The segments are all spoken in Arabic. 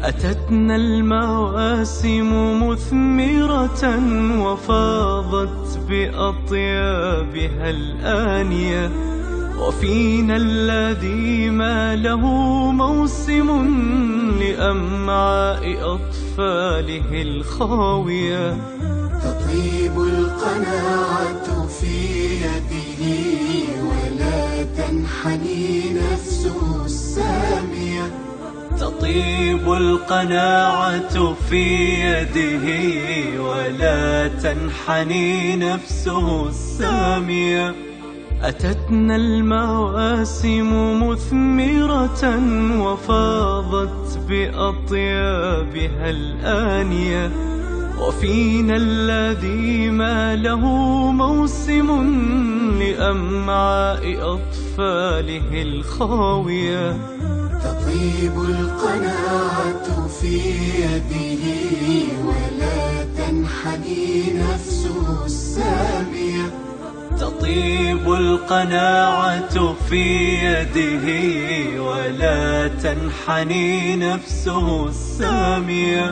أتتنا المواسم مثمرة وفاضت بأطيابها الآنية، وفينا الذي ما له موسم لأمعاء أطفاله الخاوية. تطيب القناعة في يده ولا تنحني نفسه السامية. تطيب القناعة في يده ولا تنحني نفسه السامية. أتتنا المواسم مثمرة وفاضت بأطيابها الآنية، وفينا الذي ما له موسم لأمعاء أطفاله الخاوية. تطيب القناعة في يده ولا تنحني نفسه السامية. تطيب القناعة في يده ولا تنحني نفسه السامية.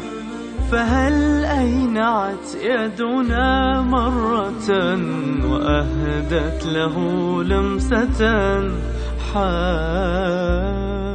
فهل أينعت يدنا مرة وأهدت له لمسة حانية؟